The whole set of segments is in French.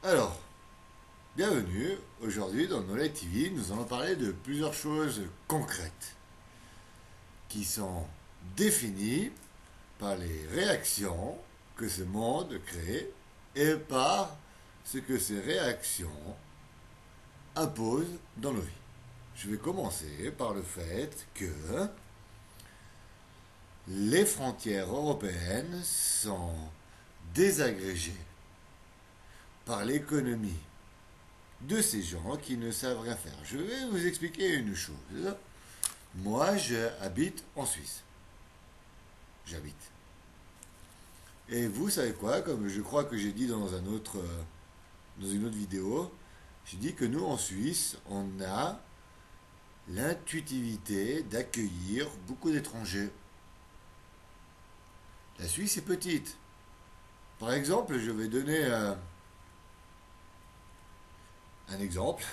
Alors, bienvenue. Aujourd'hui, dans Knowledge TV, nous allons parler de plusieurs choses concrètes qui sont définies par les réactions que ce monde crée et par ce que ces réactions imposent dans nos vies. Je vais commencer par le fait que les frontières européennes sont désagrégées par l'économie de ces gens qui ne savent rien faire. Je vais vous expliquer une chose. Moi, j'habite en Suisse. J'habite. Et vous savez quoi? Comme je crois que j'ai dit dans dans une autre vidéo, j'ai dit que nous, en Suisse, on a l'intuitivité d'accueillir beaucoup d'étrangers. La Suisse est petite. Par exemple, je vais donner un exemple.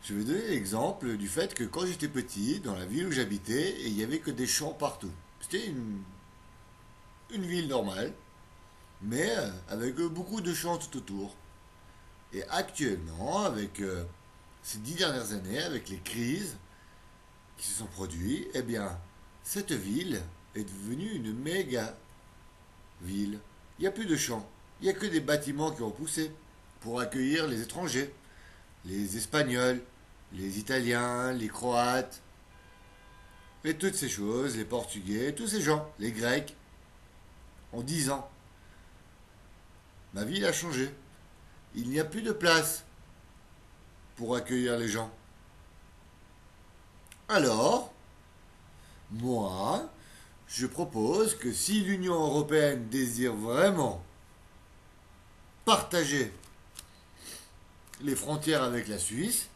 Je vais donner l'exemple du fait que quand j'étais petit, dans la ville où j'habitais, il n'y avait que des champs partout. C'était une ville normale, mais avec beaucoup de champs tout autour. Et actuellement, avec ces 10 dernières années, avec les crises qui se sont produites, eh bien, cette ville est devenue une méga ville. Il n'y a plus de champs, il n'y a que des bâtiments qui ont poussé pour accueillir les étrangers, les Espagnols, les Italiens, les Croates, et toutes ces choses, les Portugais, tous ces gens, les Grecs. En 10 ans, ma ville a changé. Il n'y a plus de place pour accueillir les gens. Alors, moi, je propose que si l'Union européenne désire vraiment partager les frontières avec la Suisse,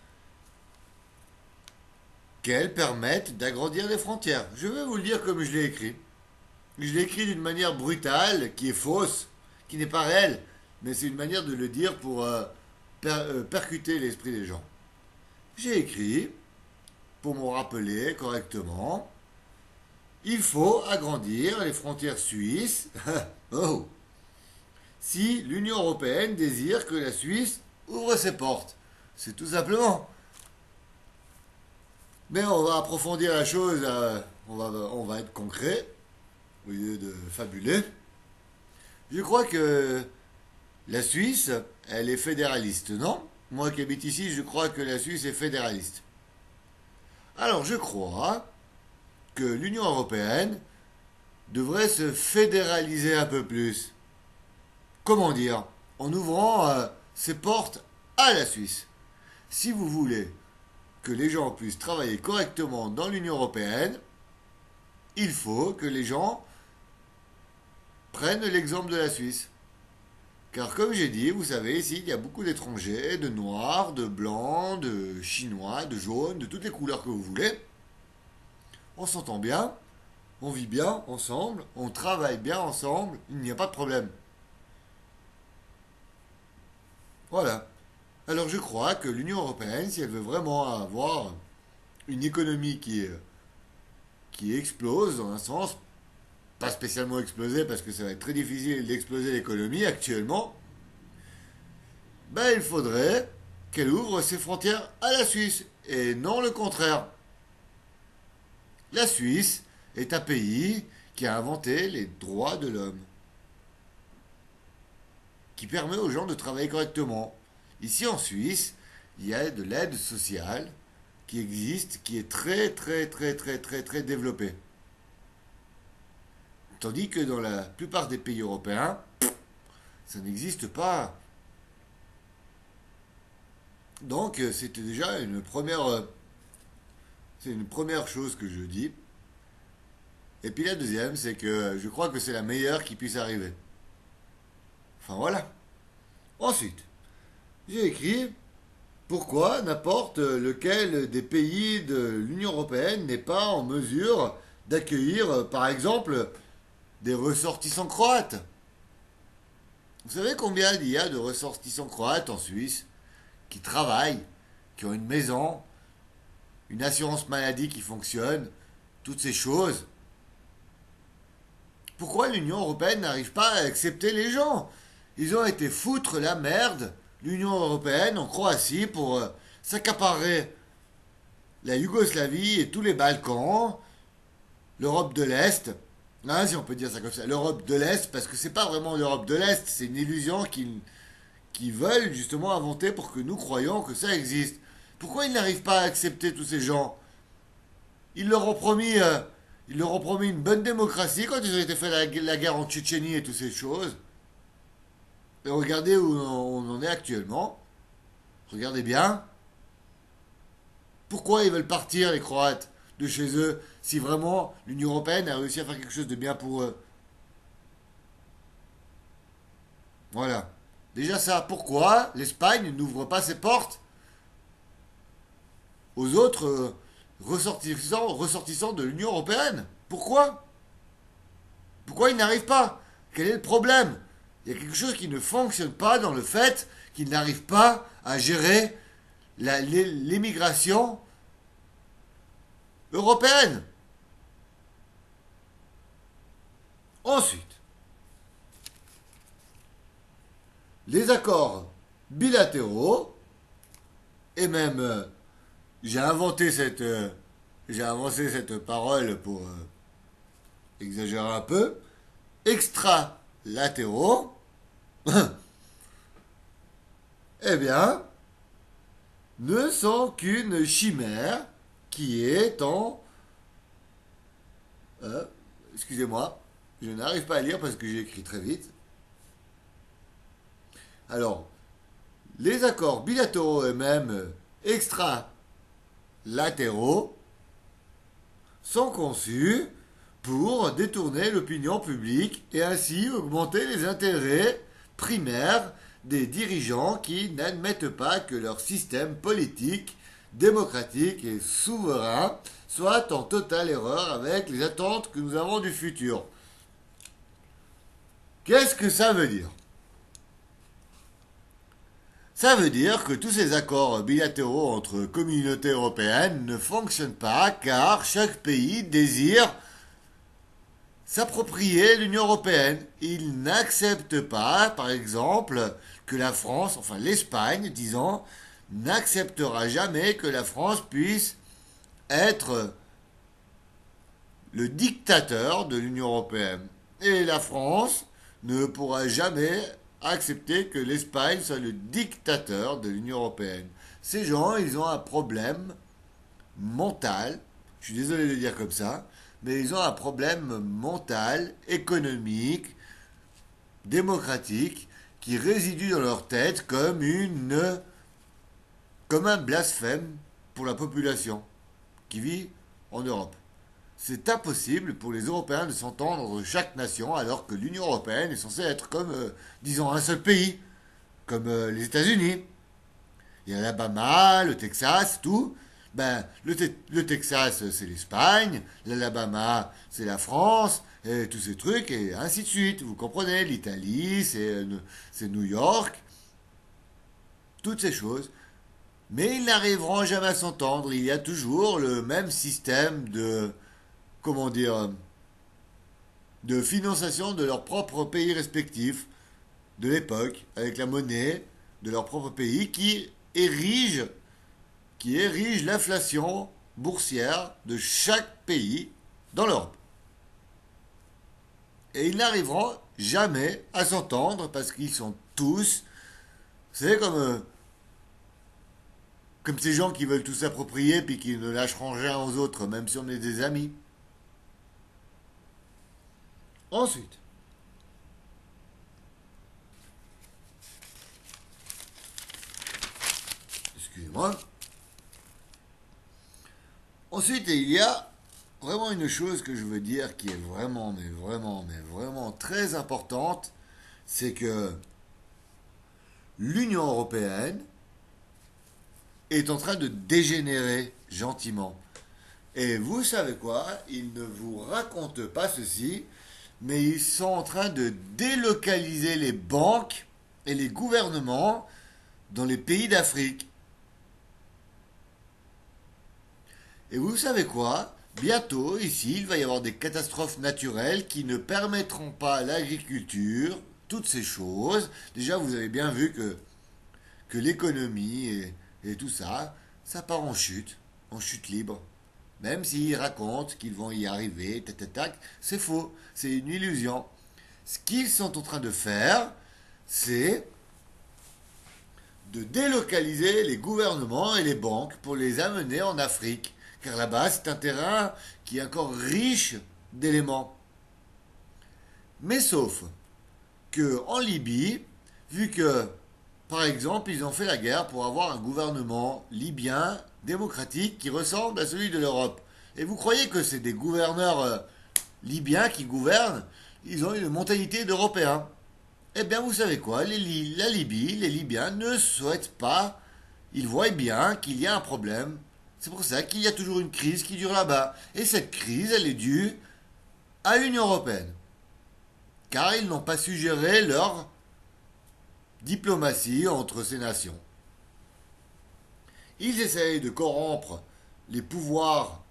qu'elle permette d'agrandir les frontières. Je vais vous le dire comme je l'ai écrit. Je l'ai écrit d'une manière brutale, qui est fausse, qui n'est pas réelle, mais c'est une manière de le dire pour percuter l'esprit des gens. J'ai écrit, pour me rappeler correctement, il faut agrandir les frontières suisses. Oh. Si l'Union européenne désire que la Suisse ouvre ses portes. C'est tout simplement. Mais on va approfondir la chose, on va être concret, au lieu de fabuler. Je crois que la Suisse, elle est fédéraliste, non? Moi qui habite ici, je crois que la Suisse est fédéraliste. Alors je crois que l'Union européenne devrait se fédéraliser un peu plus. Comment dire? En ouvrant ses portes à la Suisse. Si vous voulez que les gens puissent travailler correctement dans l'Union européenne, il faut que les gens prennent l'exemple de la Suisse. Car comme j'ai dit, vous savez, ici, il y a beaucoup d'étrangers, de noirs, de blancs, de chinois, de jaunes, de toutes les couleurs que vous voulez. On s'entend bien, on vit bien ensemble, on travaille bien ensemble, il n'y a pas de problème. Voilà. Alors je crois que l'Union européenne, si elle veut vraiment avoir une économie qui explose, dans un sens, pas spécialement exploser parce que ça va être très difficile d'exploser l'économie actuellement, ben il faudrait qu'elle ouvre ses frontières à la Suisse et non le contraire. La Suisse est un pays qui a inventé les droits de l'homme, qui permet aux gens de travailler correctement. Ici en Suisse, il y a de l'aide sociale qui existe, qui est très développée. Tandis que dans la plupart des pays européens, ça n'existe pas. Donc c'était déjà c'est une première chose que je dis. Et puis la deuxième, c'est que je crois que c'est la meilleure qui puisse arriver. Enfin voilà. Ensuite, j'ai écrit pourquoi n'importe lequel des pays de l'Union européenne n'est pas en mesure d'accueillir, par exemple, des ressortissants croates. Vous savez combien il y a de ressortissants croates en Suisse qui travaillent, qui ont une maison, une assurance maladie qui fonctionne, toutes ces choses. Pourquoi l'Union européenne n'arrive pas à accepter les gens? ils ont été foutre la merde, l'Union européenne, en Croatie, pour s'accaparer la Yougoslavie et tous les Balkans, l'Europe de l'Est, hein, si on peut dire ça comme ça, l'Europe de l'Est, parce que c'est pas vraiment l'Europe de l'Est, c'est une illusion qu'ils veulent justement inventer pour que nous croyions que ça existe. Pourquoi ils n'arrivent pas à accepter tous ces gens? Ils leur ont promis, ils leur ont promis une bonne démocratie quand ils ont été fait la guerre en Tchétchénie et toutes ces choses. Et regardez où on en est actuellement. Regardez bien. Pourquoi ils veulent partir, les Croates, de chez eux, si vraiment l'Union Européenne a réussi à faire quelque chose de bien pour eux? Voilà. Déjà ça, pourquoi l'Espagne n'ouvre pas ses portes aux autres ressortissants de l'Union Européenne? Pourquoi? Pourquoi ils n'arrivent pas? Quel est le problème? Il y a quelque chose qui ne fonctionne pas dans le fait qu'ils n'arrivent pas à gérer l'immigration européenne. Ensuite, les accords bilatéraux, et même j'ai inventé j'ai avancé cette parole pour exagérer un peu, extralatéraux, eh bien, ne sont qu'une chimère qui est en... excusez-moi, je n'arrive pas à lire parce que j'ai écrit très vite. Alors, les accords bilatéraux et même extralatéraux sont conçus pour détourner l'opinion publique et ainsi augmenter les intérêts primaires des dirigeants qui n'admettent pas que leur système politique, démocratique et souverain soit en totale erreur avec les attentes que nous avons du futur. Qu'est-ce que ça veut dire? Ça veut dire que tous ces accords bilatéraux entre communautés européennes ne fonctionnent pas car chaque pays désire s'approprier l'Union européenne. Il n'accepte pas, par exemple, que la France, enfin l'Espagne, disons, n'acceptera jamais que la France puisse être le dictateur de l'Union européenne. Et la France ne pourra jamais accepter que l'Espagne soit le dictateur de l'Union européenne. Ces gens, ils ont un problème mental, je suis désolé de le dire comme ça, mais ils ont un problème mental, économique, démocratique, qui réside dans leur tête comme un blasphème pour la population qui vit en Europe. C'est impossible pour les Européens de s'entendre entre chaque nation alors que l'Union Européenne est censée être comme, disons, un seul pays, comme les États-Unis. Il y a l'Alabama, le Texas, tout. Ben, le Texas, c'est l'Espagne, l'Alabama, c'est la France, et tous ces trucs, et ainsi de suite. Vous comprenez, l'Italie, c'est New York, toutes ces choses. Mais ils n'arriveront jamais à s'entendre. Il y a toujours le même système de, comment dire, de financiation de leurs propres pays respectifs de l'époque, avec la monnaie de leur propre pays qui érige l'inflation boursière de chaque pays dans l'Europe. Et ils n'arriveront jamais à s'entendre parce qu'ils sont tous, c'est comme ces gens qui veulent tout s'approprier puis qui ne lâcheront rien aux autres, même si on est des amis. Ensuite, excusez-moi. Ensuite, il y a vraiment une chose que je veux dire qui est vraiment, mais vraiment, mais vraiment très importante, c'est que l'Union européenne est en train de dégénérer gentiment. Et vous savez quoi? Ils ne vous racontent pas ceci, mais ils sont en train de délocaliser les banques et les gouvernements dans les pays d'Afrique. Et vous savez quoi? Bientôt, ici, il va y avoir des catastrophes naturelles qui ne permettront pas à l'agriculture toutes ces choses. Déjà, vous avez bien vu que l'économie et tout ça, ça part en chute libre. Même s'ils racontent qu'ils vont y arriver, tac, tac, tac, c'est faux, c'est une illusion. Ce qu'ils sont en train de faire, c'est de délocaliser les gouvernements et les banques pour les amener en Afrique. Car là-bas, c'est un terrain qui est encore riche d'éléments. Mais sauf que en Libye, vu que, par exemple, ils ont fait la guerre pour avoir un gouvernement libyen démocratique qui ressemble à celui de l'Europe. Et vous croyez que c'est des gouverneurs libyens qui gouvernent? Ils ont une mentalité d'Européens. Eh bien, vous savez quoi? La Libye, les Libyens ne souhaitent pas. Ils voient bien qu'il y a un problème. C'est pour ça qu'il y a toujours une crise qui dure là-bas. Et cette crise, elle est due à l'Union européenne. Car ils n'ont pas su gérer leur diplomatie entre ces nations. Ils essayent de corrompre les pouvoirs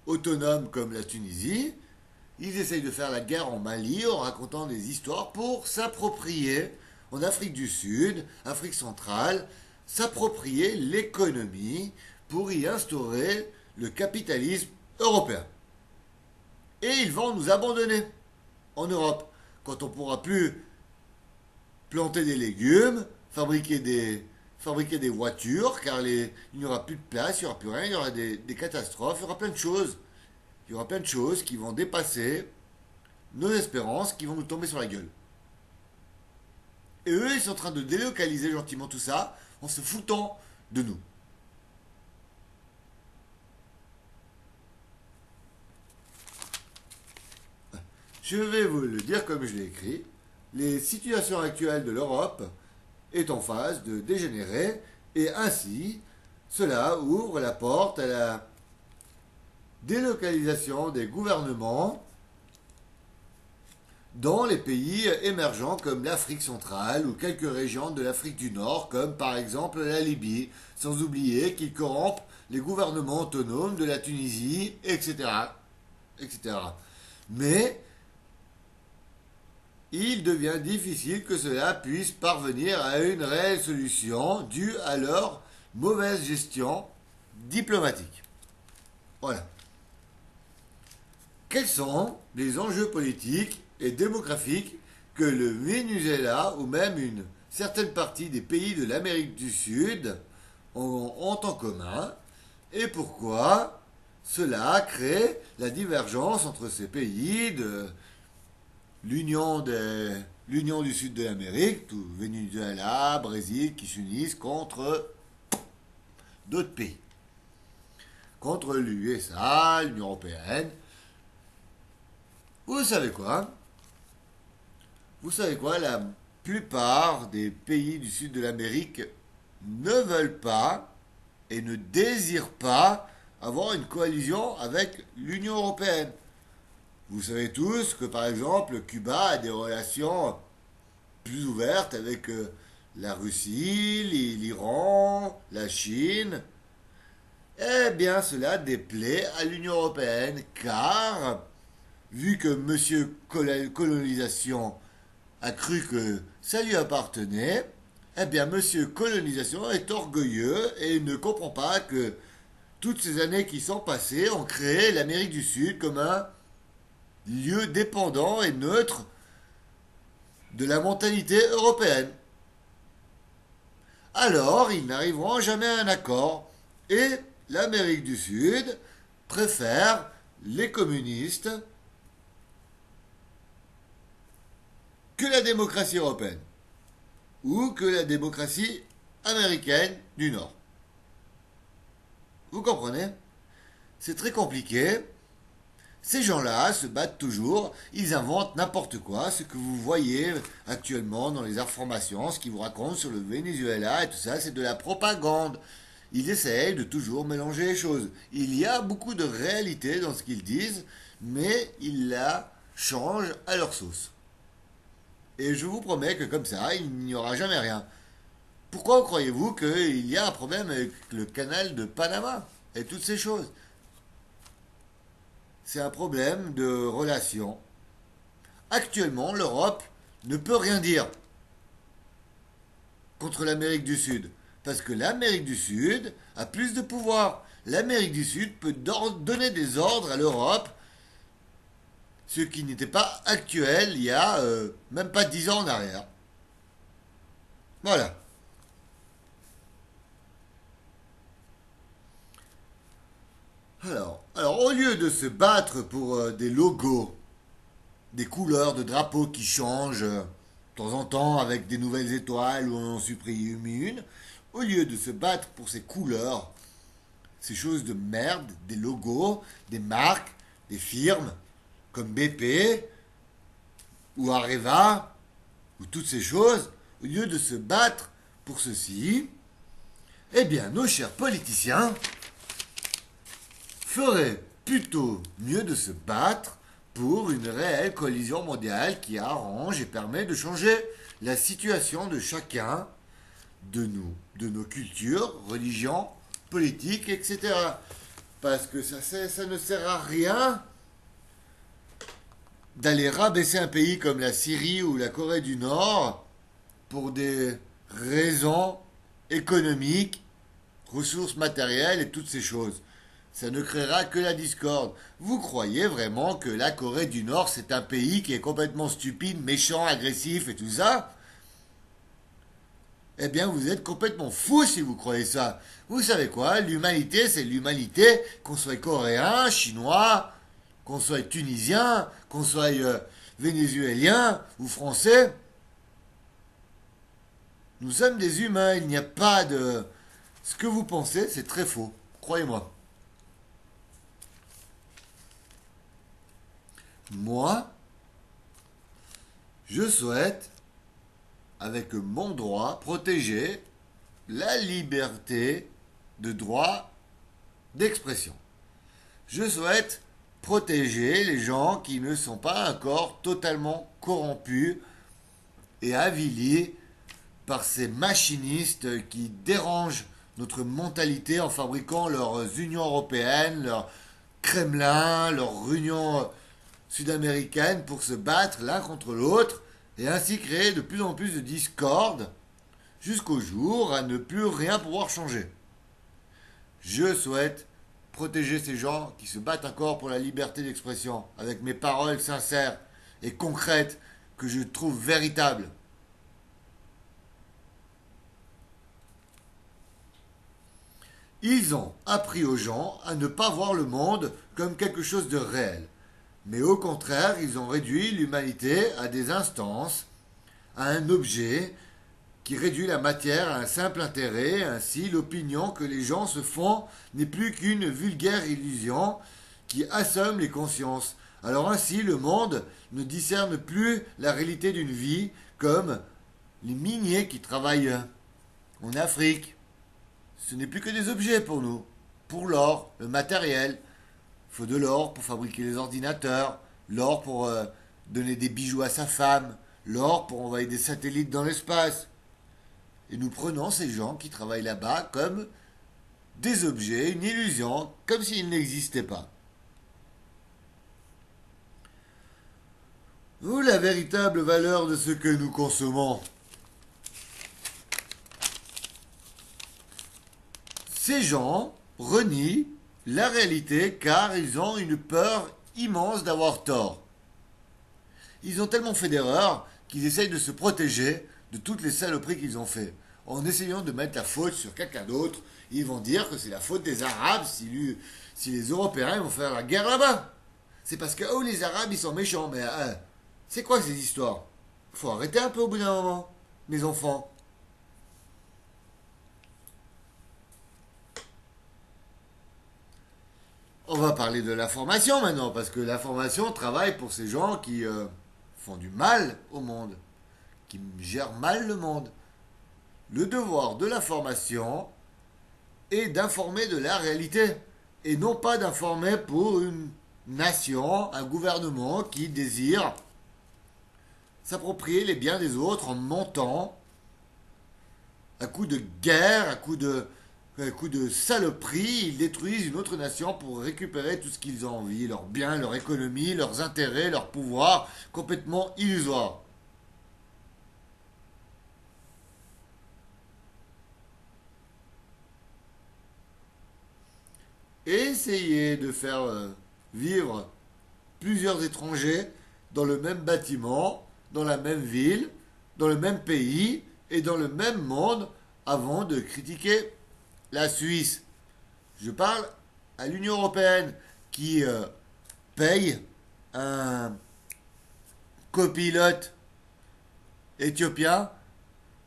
autonomes comme la Tunisie. Ils essayent de faire la guerre en Mali en racontant des histoires pour s'approprier en Afrique du Sud, Afrique centrale, s'approprier l'économie pour y instaurer le capitalisme européen. Et ils vont nous abandonner en Europe quand on ne pourra plus planter des légumes, fabriquer des voitures, car il n'y aura plus de place, il n'y aura plus rien, il y aura des catastrophes, il y aura plein de choses. Il y aura plein de choses qui vont dépasser nos espérances, qui vont nous tomber sur la gueule. Et eux, ils sont en train de délocaliser gentiment tout ça en se foutant de nous. Je vais vous le dire comme je l'ai écrit. Les situations actuelles de l'Europe est en phase de dégénérer et ainsi, cela ouvre la porte à la délocalisation des gouvernements dans les pays émergents comme l'Afrique centrale ou quelques régions de l'Afrique du Nord comme par exemple la Libye, sans oublier qu'ils corrompent les gouvernements autonomes de la Tunisie, etc. etc. Mais il devient difficile que cela puisse parvenir à une réelle solution due à leur mauvaise gestion diplomatique. Voilà. Quels sont les enjeux politiques et démographiques que le Venezuela ou même une certaine partie des pays de l'Amérique du Sud ont en commun et pourquoi cela crée la divergence entre ces pays de l'Union du Sud de l'Amérique, tout Venezuela, Brésil, qui s'unissent contre d'autres pays, contre l'USA, l'Union européenne. Vous savez quoi? Vous savez quoi? La plupart des pays du sud de l'Amérique ne veulent pas et ne désirent pas avoir une coalition avec l'Union européenne. Vous savez tous que par exemple Cuba a des relations plus ouvertes avec la Russie, l'Iran, la Chine. Eh bien cela déplaît à l'Union européenne car vu que Monsieur Colonisation a cru que ça lui appartenait, eh bien Monsieur Colonisation est orgueilleux et ne comprend pas que toutes ces années qui sont passées ont créé l'Amérique du Sud comme un lieu dépendant et neutre de la mentalité européenne. Alors, ils n'arriveront jamais à un accord et l'Amérique du Sud préfère les communistes que la démocratie européenne ou que la démocratie américaine du Nord. Vous comprenez? C'est très compliqué. Ces gens-là se battent toujours, ils inventent n'importe quoi, ce que vous voyez actuellement dans les informations, ce qu'ils vous racontent sur le Venezuela et tout ça, c'est de la propagande. Ils essayent de toujours mélanger les choses. Il y a beaucoup de réalité dans ce qu'ils disent, mais ils la changent à leur sauce. Et je vous promets que comme ça, il n'y aura jamais rien. Pourquoi croyez-vous qu'il y a un problème avec le canal de Panama et toutes ces choses? C'est un problème de relations. Actuellement, l'Europe ne peut rien dire contre l'Amérique du Sud. Parce que l'Amérique du Sud a plus de pouvoir. L'Amérique du Sud peut donner des ordres à l'Europe, ce qui n'était pas actuel il y a même pas 10 ans en arrière. Voilà. Alors, au lieu de se battre pour des logos, des couleurs de drapeaux qui changent de temps en temps avec des nouvelles étoiles où on en supprime une, au lieu de se battre pour ces couleurs, ces choses de merde, des logos, des marques, des firmes comme BP ou Areva ou toutes ces choses, au lieu de se battre pour ceci, eh bien nos chers politiciens feraient plutôt mieux de se battre pour une réelle coalition mondiale qui arrange et permet de changer la situation de chacun de nous, de nos cultures, religions, politiques, etc. Parce que ça ne sert à rien d'aller rabaisser un pays comme la Syrie ou la Corée du Nord pour des raisons économiques, ressources matérielles et toutes ces choses. Ça ne créera que la discorde. Vous croyez vraiment que la Corée du Nord, c'est un pays qui est complètement stupide, méchant, agressif et tout ça? Eh bien, vous êtes complètement fou si vous croyez ça. Vous savez quoi? L'humanité, c'est l'humanité, qu'on soit coréen, chinois, qu'on soit tunisien, qu'on soit vénézuélien ou français. Nous sommes des humains, il n'y a pas de... Ce que vous pensez, c'est très faux. Croyez-moi. Moi, je souhaite, avec mon droit, protéger la liberté de droit d'expression. Je souhaite protéger les gens qui ne sont pas encore totalement corrompus et avilis par ces machinistes qui dérangent notre mentalité en fabriquant leurs unions européennes, leur Kremlin, leur union sud-américaine pour se battre l'un contre l'autre et ainsi créer de plus en plus de discorde jusqu'au jour à ne plus rien pouvoir changer. Je souhaite protéger ces gens qui se battent encore pour la liberté d'expression avec mes paroles sincères et concrètes que je trouve véritables. Ils ont appris aux gens à ne pas voir le monde comme quelque chose de réel. Mais au contraire, ils ont réduit l'humanité à des instances, à un objet qui réduit la matière à un simple intérêt. Ainsi, l'opinion que les gens se font n'est plus qu'une vulgaire illusion qui assomme les consciences. Alors ainsi, le monde ne discerne plus la réalité d'une vie comme les miniers qui travaillent en Afrique. Ce n'est plus que des objets pour nous, pour l'or, le matériel. Il faut de l'or pour fabriquer les ordinateurs, l'or pour donner des bijoux à sa femme, l'or pour envoyer des satellites dans l'espace. Et nous prenons ces gens qui travaillent là-bas comme des objets, une illusion, comme s'ils n'existaient pas. Où la véritable valeur de ce que nous consommons? Ces gens renient la réalité car ils ont une peur immense d'avoir tort. Ils ont tellement fait d'erreurs qu'ils essayent de se protéger de toutes les saloperies qu'ils ont fait. En essayant de mettre la faute sur quelqu'un d'autre, ils vont dire que c'est la faute des Arabes si les Européens vont faire la guerre là-bas. C'est parce que oh, les Arabes ils sont méchants, mais c'est quoi ces histoires? Faut arrêter un peu au bout d'un moment, mes enfants. On va parler de la formation maintenant, parce que la formation travaille pour ces gens qui font du mal au monde, qui gèrent mal le monde. Le devoir de la formation est d'informer de la réalité, et non pas d'informer pour une nation, un gouvernement qui désire s'approprier les biens des autres en montant à coup de guerre, à coup de saloperie, ils détruisent une autre nation pour récupérer tout ce qu'ils ont envie, leurs biens, leur économie, leurs intérêts, leur pouvoir, complètement illusoire. et essayer de faire vivre plusieurs étrangers dans le même bâtiment, dans la même ville, dans le même pays et dans le même monde avant de critiquer la Suisse. Je parle à l'Union européenne qui paye un copilote éthiopien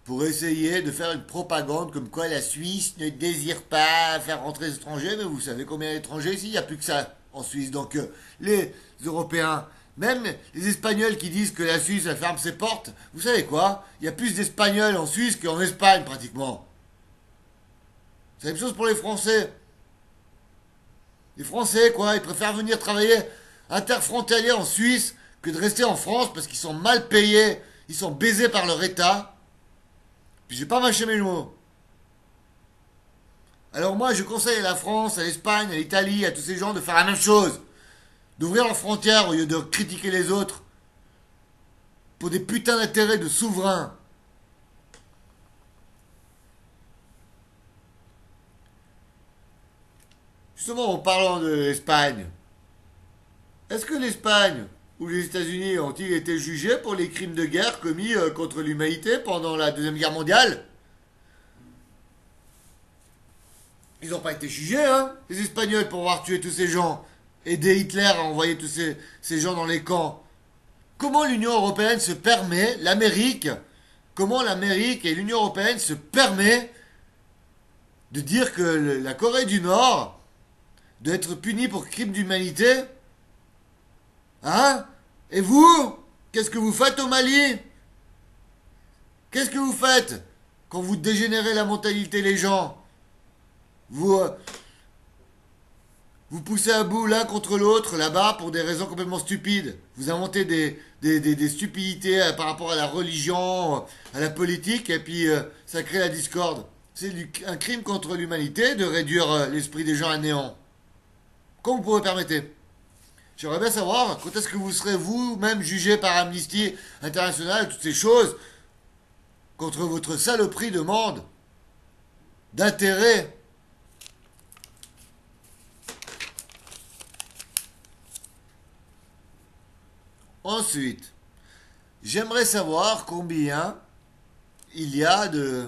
pour essayer de faire une propagande comme quoi la Suisse ne désire pas faire rentrer les étrangers, mais vous savez combien d'étrangers ici? Il n'y a plus que ça en Suisse. Donc les Européens, même les Espagnols qui disent que la Suisse elle ferme ses portes, vous savez quoi? Il y a plus d'Espagnols en Suisse qu'en Espagne pratiquement. C'est la même chose pour les Français. Les Français, quoi, ils préfèrent venir travailler interfrontalier en Suisse que de rester en France parce qu'ils sont mal payés, ils sont baisés par leur État. Puis j'ai pas mâché mes mots. Alors moi, je conseille à la France, à l'Espagne, à l'Italie, à tous ces gens de faire la même chose. D'ouvrir leurs frontières au lieu de critiquer les autres pour des putains d'intérêts de souverains. Justement, en parlant de l'Espagne, est-ce que l'Espagne ou les États-Unis ont-ils été jugés pour les crimes de guerre commis contre l'humanité pendant la Deuxième Guerre mondiale? Ils n'ont pas été jugés, hein, les Espagnols, pour avoir tué tous ces gens, aider Hitler à envoyer tous ces gens dans les camps. Comment l'Union européenne se permet, comment l'Amérique et l'Union européenne se permet de dire que la Corée du Nord doit être punie pour crimes d'humanité? Hein? Et vous? Qu'est-ce que vous faites au Mali? Qu'est-ce que vous faites quand vous dégénérez la mentalité des gens? Vous poussez à bout l'un contre l'autre là-bas pour des raisons complètement stupides. Vous inventez des stupidités par rapport à la religion, à la politique, et puis ça crée la discorde. C'est un crime contre l'humanité de réduire l'esprit des gens à néant. Comment vous pouvez permettre? J'aimerais bien savoir quand est-ce que vous serez vous-même jugé par Amnesty International et toutes ces choses contre votre saloperie de monde, d'intérêt. Ensuite, j'aimerais savoir combien il y a de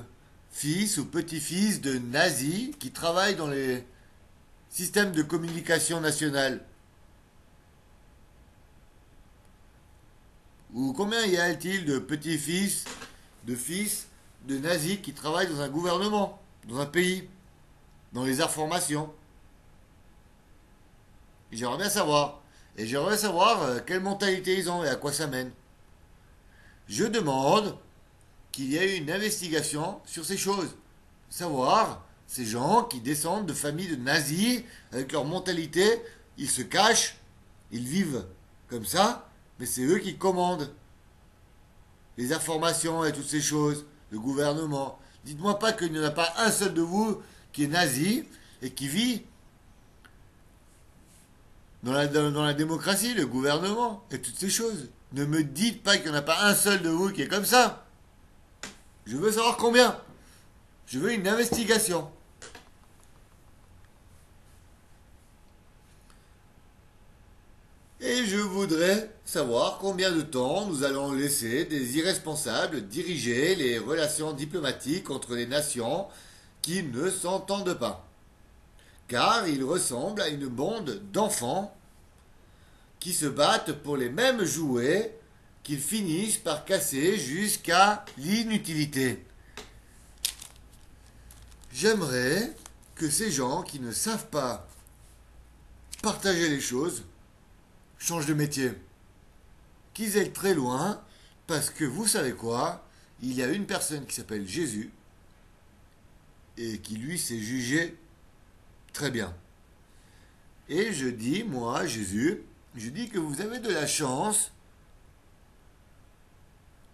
fils ou petits-fils de nazis qui travaillent dans les systèmes de communication nationale. Ou combien y a-t-il de petits-fils, de fils de nazis qui travaillent dans un gouvernement, dans un pays, dans les informations? Et j'aimerais bien savoir. Et j'aimerais savoir quelle mentalité ils ont et à quoi ça mène. Je demande qu'il y ait une investigation sur ces choses. Savoir ces gens qui descendent de familles de nazis avec leur mentalité, ils se cachent, ils vivent comme ça, mais c'est eux qui commandent les informations et toutes ces choses, le gouvernement. Dites-moi pas qu'il n'y en a pas un seul de vous qui est nazi et qui vit dans la démocratie, le gouvernement et toutes ces choses. Ne me dites pas qu'il n'y en a pas un seul de vous qui est comme ça. Je veux savoir combien. Je veux une investigation. Et je voudrais savoir combien de temps nous allons laisser des irresponsables diriger les relations diplomatiques entre les nations qui ne s'entendent pas. Car ils ressemblent à une bande d'enfants qui se battent pour les mêmes jouets qu'ils finissent par casser jusqu'à l'inutilité. J'aimerais que ces gens qui ne savent pas partager les choses changent de métier. Qu'ils aillent très loin, parce que vous savez quoi? Il y a une personne qui s'appelle Jésus et qui lui s'est jugé très bien. Et je dis, moi, Jésus, je dis que vous avez de la chance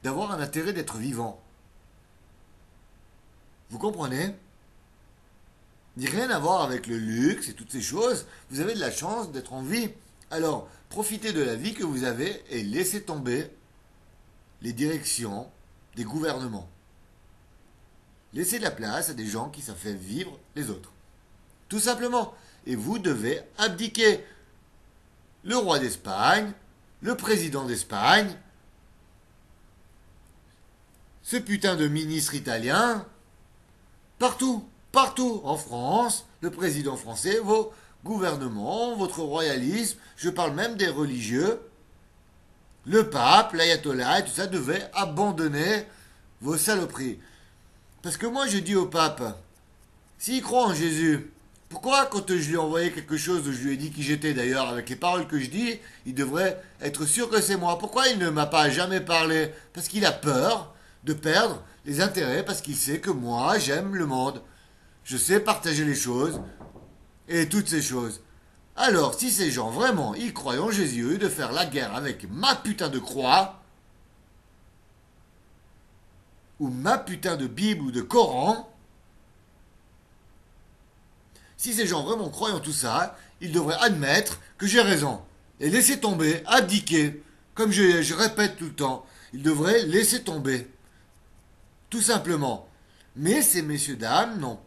d'avoir un intérêt d'être vivant. Vous comprenez? Ni rien à voir avec le luxe et toutes ces choses. Vous avez de la chance d'être en vie. Alors, profitez de la vie que vous avez et laissez tomber les directions des gouvernements. Laissez de la place à des gens qui savent faire vivre les autres. Tout simplement. et vous devez abdiquer. Le roi d'Espagne, le président d'Espagne, ce putain de ministre italien, partout, partout en France, le président français, vos gouvernements, votre royalisme, je parle même des religieux, le pape, l'ayatollah et tout ça devait abandonner vos saloperies. Parce que moi je dis au pape, s'il croit en Jésus, pourquoi quand je lui ai envoyé quelque chose, je lui ai dit qui j'étais d'ailleurs, avec les paroles que je dis, il devrait être sûr que c'est moi. Pourquoi il ne m'a pas jamais parlé? Parce qu'il a peur de perdre les intérêts, parce qu'il sait que moi j'aime le monde. Je sais partager les choses et toutes ces choses. Alors, si ces gens vraiment y croient en Jésus, au lieu de faire la guerre avec ma putain de croix, ou ma putain de Bible ou de Coran, si ces gens vraiment croient en tout ça, ils devraient admettre que j'ai raison. Et laisser tomber, abdiquer, comme je répète tout le temps, ils devraient laisser tomber. Tout simplement. Mais ces messieurs dames n'ont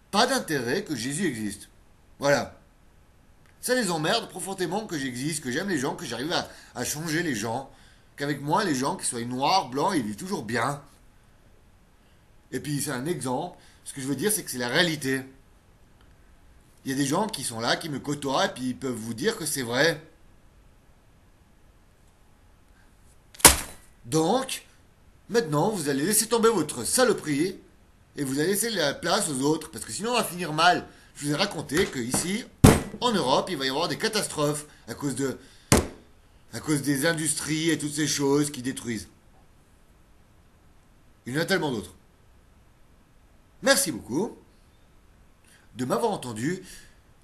pas d'intérêt que Jésus existe. Voilà. Ça les emmerde profondément que j'existe, que j'aime les gens, que j'arrive à changer les gens, qu'avec moi les gens, qu'ils soient noirs, blancs, ils vivent toujours bien. Et puis c'est un exemple. Ce que je veux dire, c'est que c'est la réalité. Il y a des gens qui sont là, qui me côtoient, et puis ils peuvent vous dire que c'est vrai. Donc, maintenant, vous allez laisser tomber votre saloperie, et vous allez laisser la place aux autres, parce que sinon on va finir mal. Je vous ai raconté qu'ici, en Europe, il va y avoir des catastrophes à cause des industries et toutes ces choses qui détruisent. Il y en a tellement d'autres. Merci beaucoup de m'avoir entendu,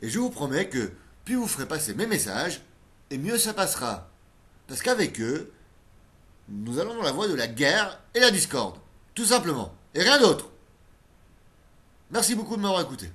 et je vous promets que plus vous ferez passer mes messages, et mieux ça passera. Parce qu'avec eux, nous allons dans la voie de la guerre et la discorde. Tout simplement. Et rien d'autre. Merci beaucoup de m'avoir écouté.